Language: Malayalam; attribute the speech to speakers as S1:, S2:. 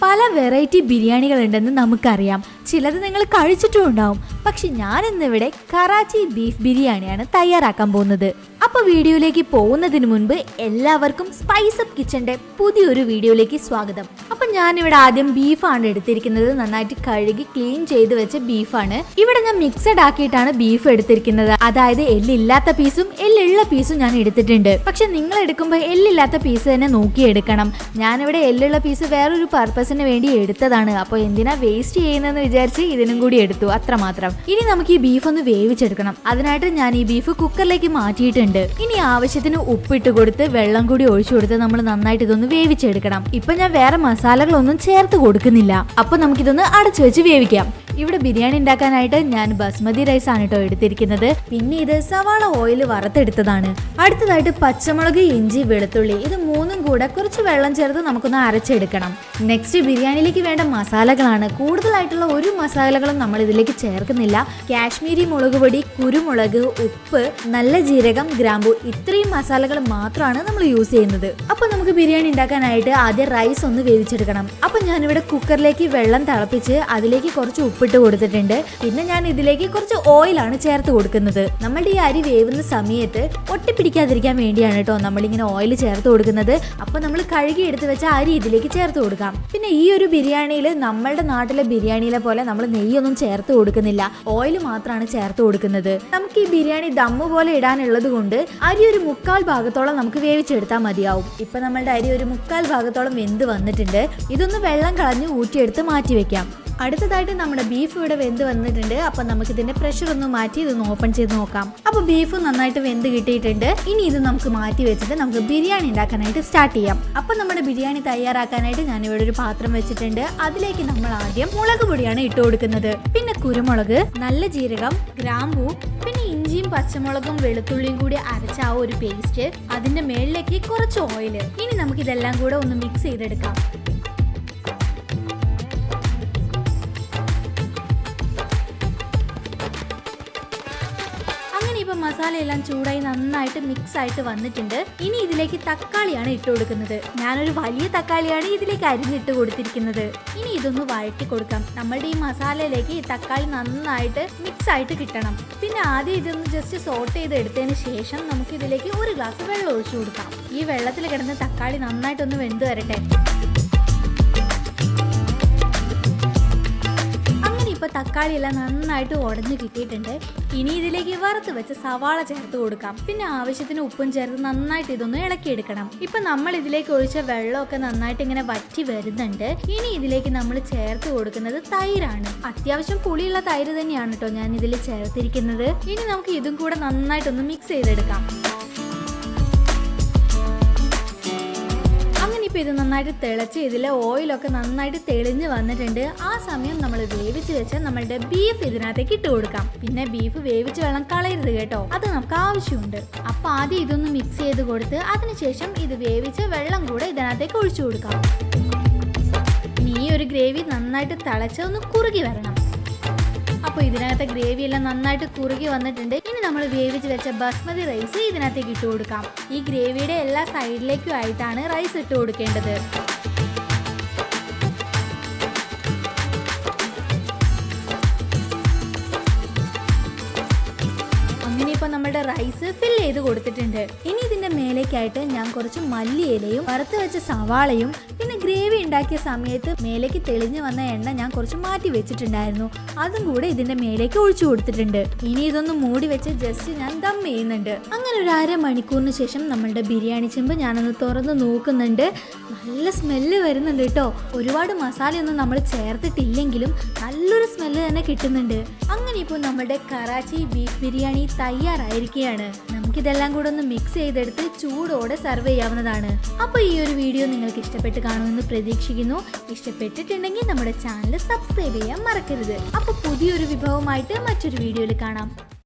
S1: പല വെറൈറ്റി ബിരിയാണികൾ ഉണ്ടെന്ന് നമുക്കറിയാം. ചിലത് നിങ്ങൾ കഴിച്ചിട്ടും ഉണ്ടാവും. പക്ഷെ ഞാൻ ഇന്നിവിടെ കറാച്ചി ബീഫ് ബിരിയാണിയാണ് തയ്യാറാക്കാൻ പോകുന്നത്. അപ്പോൾ വീഡിയോയിലേക്ക് പോകുന്നതിന് മുൻപ് എല്ലാവർക്കും സ്പൈസ് അപ്പ് കിച്ചന്റെ പുതിയൊരു വീഡിയോയിലേക്ക് സ്വാഗതം. അപ്പം ഞാനിവിടെ ആദ്യം ബീഫാണ് എടുത്തിരിക്കുന്നത്. നന്നായിട്ട് കഴുകി ക്ലീൻ ചെയ്ത് വെച്ച ബീഫാണ്. ഇവിടെ ഞാൻ മിക്സഡ് ആക്കിയിട്ടാണ് ബീഫ് എടുത്തിരിക്കുന്നത്. അതായത് എല്ലില്ലാത്ത പീസും എല്ലുള്ള പീസും ഞാൻ എടുത്തിട്ടുണ്ട്. പക്ഷെ നിങ്ങൾ എടുക്കുമ്പോൾ എല്ലില്ലാത്ത പീസ് തന്നെ നോക്കി എടുക്കണം. ഞാനിവിടെ എല്ലുള്ള പീസ് വേറൊരു പർപ്പസിന് വേണ്ടി എടുത്തതാണ്. അപ്പോൾ എന്തിനാ വേസ്റ്റ് ചെയ്യുന്നതെന്ന് വിചാരിച്ച് ഇതിനും കൂടി എടുത്തു, അത്രമാത്രം. ഇനി നമുക്ക് ഈ ബീഫ് ഒന്ന് വേവിച്ചെടുക്കണം. അതിനായിട്ട് ഞാൻ ഈ ബീഫ് കുക്കറിലേക്ക് മാറ്റിയിട്ടുണ്ട്. ഇനി ആവശ്യത്തിന് ഉപ്പിട്ട് കൊടുത്ത് വെള്ളം കൂടി ഒഴിച്ചു കൊടുത്ത് നമ്മൾ നന്നായിട്ട് ഇതൊന്ന് വേവിച്ചെടുക്കണം. ഇപ്പൊ ഞാൻ വേറെ മസാലകളൊന്നും ചേർത്ത് കൊടുക്കുന്നില്ല. അപ്പൊ നമുക്കിതൊന്ന് അടച്ചു വെച്ച് വേവിക്കാം. ഇവിടെ ബിരിയാണി ഉണ്ടാക്കാനായിട്ട് ഞാൻ ബസ്മതി റൈസ് ആണ് കേട്ടോ എടുത്തിരിക്കുന്നത്. പിന്നെ ഇത് സവാള ഓയിൽ വറുത്തെടുത്തതാണ്. അടുത്തതായിട്ട് പച്ചമുളക്, ഇഞ്ചി, വെളുത്തുള്ളി ഇത് മൂന്നും കൂടെ കുറച്ച് വെള്ളം ചേർത്ത് നമുക്കൊന്ന് അരച്ചെടുക്കണം. നെക്സ്റ്റ് ബിരിയാണിയിലേക്ക് വേണ്ട മസാലകളാണ്. കൂടുതലായിട്ടുള്ള ഒരു മസാലകളും നമ്മൾ ഇതിലേക്ക് ചേർക്കുന്നില്ല. കാശ്മീരി മുളക് പൊടി, കുരുമുളക്, ഉപ്പ്, നല്ല ജീരകം, ഗ്രാമ്പു ഇത്രയും മസാലകൾ മാത്രമാണ് നമ്മൾ യൂസ് ചെയ്യുന്നത്. അപ്പൊ നമുക്ക് ബിരിയാണി ഉണ്ടാക്കാനായിട്ട് ആദ്യം റൈസ് ഒന്ന് വേവിച്ചെടുക്കണം. അപ്പൊ ഞാനിവിടെ കുക്കറിലേക്ക് വെള്ളം തിളപ്പിച്ച് അതിലേക്ക് കുറച്ച് ഉപ്പിട്ട് കൊടുത്തിട്ടുണ്ട്. പിന്നെ ഞാൻ ഇതിലേക്ക് കുറച്ച് ഓയിലാണ് ചേർത്ത് കൊടുക്കുന്നത്. നമ്മളുടെ ഈ അരി വേവുന്ന സമയത്ത് ഒട്ടിപ്പിടിക്കാതിരിക്കാൻ വേണ്ടിയാണ് കേട്ടോ നമ്മളിങ്ങനെ ഓയിൽ ചേർത്ത് കൊടുക്കുന്നത്. അപ്പൊ നമ്മൾ കഴുകി എടുത്ത് വെച്ച അരി ഇതിലേക്ക് ചേർത്ത് കൊടുക്കാം. പിന്നെ ഈ ഒരു ബിരിയാണിയിൽ നമ്മളുടെ നാട്ടിലെ ബിരിയാണിയിലെ പോലെ നമ്മൾ നെയ്യൊന്നും ചേർത്ത് കൊടുക്കുന്നില്ല, ഓയിൽ മാത്രമാണ് ചേർത്ത് കൊടുക്കുന്നത്. നമുക്ക് ഈ ബിരിയാണി ദമ്മ് പോലെ ഇടാനുള്ളത് കൊണ്ട് അരി ഒരു 3/4 ഭാഗത്തോളം നമുക്ക് വേവിച്ചെടുത്താൽ മതിയാവും. ഇപ്പൊ നമ്മളുടെ അരി ഒരു 3/4 ഭാഗത്തോളം വെന്ത് വന്നിട്ടുണ്ട്. ഇതൊന്ന് വെള്ളം കളഞ്ഞ് ഊറ്റിയെടുത്ത് മാറ്റി വെക്കാം. അടുത്തതായിട്ട് നമ്മുടെ ബീഫ് ഇവിടെ വെന്ത് വന്നിട്ടുണ്ട്. അപ്പൊ നമുക്ക് ഇതിന്റെ പ്രഷർ ഒന്ന് മാറ്റി ഇതൊന്ന് ഓപ്പൺ ചെയ്ത് നോക്കാം. അപ്പൊ ബീഫ് നന്നായിട്ട് വെന്ത് കിട്ടിയിട്ടുണ്ട്. ഇനി ഇത് നമുക്ക് മാറ്റി വെച്ചിട്ട് നമുക്ക് ബിരിയാണി ഉണ്ടാക്കാനായിട്ട് സ്റ്റാർട്ട് ചെയ്യാം. അപ്പൊ നമ്മുടെ ബിരിയാണി തയ്യാറാക്കാനായിട്ട് ഞാൻ ഇവിടെ ഒരു പാത്രം വെച്ചിട്ടുണ്ട്. അതിലേക്ക് നമ്മൾ ആദ്യം മുളക് പൊടിയാണ് ഇട്ട് കൊടുക്കുന്നത്. പിന്നെ കുരുമുളക്, നല്ല ജീരകം, ഗ്രാമ്പൂ, പിന്നെ ഇഞ്ചിയും പച്ചമുളകും വെളുത്തുള്ളിയും കൂടി അരച്ച ആ ഒരു പേസ്റ്റ്, അതിന്റെ മേളിലേക്ക് കുറച്ച് ഓയിൽ. ഇനി നമുക്ക് ഇതെല്ലാം കൂടെ ഒന്ന് മിക്സ് ചെയ്തെടുക്കാം. ഇപ്പൊ മസാലയെല്ലാം ചൂടായി നന്നായിട്ട് മിക്സ് ആയിട്ട് വന്നിട്ടുണ്ട്. ഇനി ഇതിലേക്ക് തക്കാളിയാണ് ഇട്ട് കൊടുക്കുന്നത്. ഞാനൊരു വലിയ തക്കാളിയാണ് ഇതിലേക്ക് അരിഞ്ഞിട്ട് കൊടുത്തിരിക്കുന്നത്. ഇനി ഇതൊന്ന് വഴറ്റി കൊടുക്കാം. നമ്മളുടെ ഈ മസാലയിലേക്ക് ഈ തക്കാളി നന്നായിട്ട് മിക്സ് ആയിട്ട് കിട്ടണം. പിന്നെ ആദ്യം ഇതൊന്ന് ജസ്റ്റ് സോട്ട് ചെയ്ത് എടുത്തതിന് ശേഷം നമുക്ക് ഇതിലേക്ക് ഒരു ഗ്ലാസ് വെള്ളം ഒഴിച്ചു കൊടുക്കാം. ഈ വെള്ളത്തിൽ കിടന്ന് തക്കാളി നന്നായിട്ടൊന്ന് വെന്ത് വരട്ടെ. ഇപ്പൊ തക്കാളി എല്ലാം നന്നായിട്ട് ഉടഞ്ഞു കിട്ടിയിട്ടുണ്ട്. ഇനി ഇതിലേക്ക് വറുത്ത് വെച്ച് സവാള ചേർത്ത് കൊടുക്കാം. പിന്നെ ആവശ്യത്തിന് ഉപ്പും ചേർത്ത് നന്നായിട്ട് ഇതൊന്ന് ഇളക്കിയെടുക്കണം. ഇപ്പൊ നമ്മൾ ഇതിലേക്ക് ഒഴിച്ച വെള്ളമൊക്കെ നന്നായിട്ട് ഇങ്ങനെ വറ്റി വരുന്നുണ്ട്. ഇനി ഇതിലേക്ക് നമ്മൾ ചേർത്ത് കൊടുക്കുന്നത് തൈരാണ്. അത്യാവശ്യം പുളിയുള്ള തൈര് തന്നെയാണ് കേട്ടോ ഞാൻ ഇതിൽ ചേർത്തിരിക്കുന്നത്. ഇനി നമുക്ക് ഇതും കൂടെ നന്നായിട്ടൊന്ന് മിക്സ് ചെയ്തെടുക്കാം. ഇപ്പൊ ഇത് നന്നായിട്ട് തിളച്ച് ഇതിലെ ഓയിലൊക്കെ നന്നായിട്ട് തെളിഞ്ഞ് വന്നിട്ടുണ്ട്. ആ സമയം നമ്മൾ വേവിച്ച് വെച്ച നമ്മളുടെ ബീഫ് ഇതിനകത്തേക്ക് ഇട്ട് കൊടുക്കാം. പിന്നെ ബീഫ് വേവിച്ച് വെള്ളം കളയരുത് കേട്ടോ, അത് നമുക്ക് ആവശ്യമുണ്ട്. അപ്പൊ ആദ്യം ഇതൊന്ന് മിക്സ് ചെയ്ത് കൊടുത്ത് അതിനുശേഷം ഇത് വേവിച്ച് വെള്ളം കൂടെ ഇതിനകത്തേക്ക് ഒഴിച്ചു കൊടുക്കാം. ഇനി ഈ ഒരു ഗ്രേവി നന്നായിട്ട് തിളച്ച് ഒന്ന് കുറുകി വരണം. അപ്പോൾ ഇതിനകത്തെ ഗ്രേവി എല്ലാം നന്നായിട്ട് കുറുകി വന്നിട്ടുണ്ട്. ഇനി നമ്മൾ വേവിച്ച് വെച്ച ബസ്മതി റൈസ് ഇതിനകത്തേക്ക് ഇട്ട് കൊടുക്കാം. ഈ ഗ്രേവിയുടെ എല്ലാ സൈഡിലേക്കും ആയിട്ടാണ് റൈസ് ഇട്ട് കൊടുക്കേണ്ടത്. അങ്ങനെ ഇപ്പോൾ നമ്മുടെ റൈസ് ഫിൽ ചെയ്ത് കൊടുത്തിട്ടുണ്ട്. ഇനി ഇതിന്റെ മേലേക്കായിട്ട് ഞാൻ കുറച്ച് മല്ലിയിലയും വറുത്ത് വെച്ച സവാളയും പിന്നെ ഗ്രേവി ഉണ്ടാക്കിയ സമയത്ത് മേലേക്ക് തെളിഞ്ഞു വന്ന എണ്ണ ഞാൻ കുറച്ച് മാറ്റി വെച്ചിട്ടുണ്ടായിരുന്നു, അതും കൂടെ ഇതിന്റെ മേലേക്ക് ഒഴിച്ചു കൊടുത്തിട്ടുണ്ട്. ഇനി ഇതൊന്ന് മൂടി വെച്ച് ജസ്റ്റ് ഞാൻ ദം ചെയ്യുന്നുണ്ട്. അങ്ങനെ ഒരു 1/2 മണിക്കൂറിന് ശേഷം നമ്മളുടെ ബിരിയാണി ചെമ്പ് ഞാനൊന്ന് തുറന്ന് നോക്കുന്നുണ്ട്. നല്ല സ്മെല്ല് വരുന്നുണ്ട് കേട്ടോ. ഒരുപാട് മസാലയൊന്നും നമ്മൾ ചേർത്തിട്ടില്ലെങ്കിലും നല്ലൊരു സ്മെല്ല് തന്നെ കിട്ടുന്നുണ്ട്. അങ്ങനെ ഇപ്പോൾ നമ്മുടെ കറാച്ചി ബീഫ് ബിരിയാണി തയ്യാറായിരിക്കുകയാണ്. നമുക്കിതെല്ലാം കൂടെ ഒന്ന് മിക്സ് ചെയ്തെടുത്ത് ചൂടോടെ സെർവ് ചെയ്യാവുന്നതാണ്. അപ്പോൾ ഈ ഒരു വീഡിയോ നിങ്ങൾക്ക് ഇഷ്ടപ്പെട്ട് കാണുമെന്ന് പ്രതീക്ഷിക്കുന്നു. ഇഷ്ടപ്പെട്ടിട്ടുണ്ടെങ്കിൽ നമ്മുടെ ചാനൽ സബ്സ്ക്രൈബ് ചെയ്യാൻ മറക്കരുത്. അപ്പോൾ പുതിയൊരു വിഭവമായിട്ട് മറ്റൊരു വീഡിയോയിൽ കാണാം.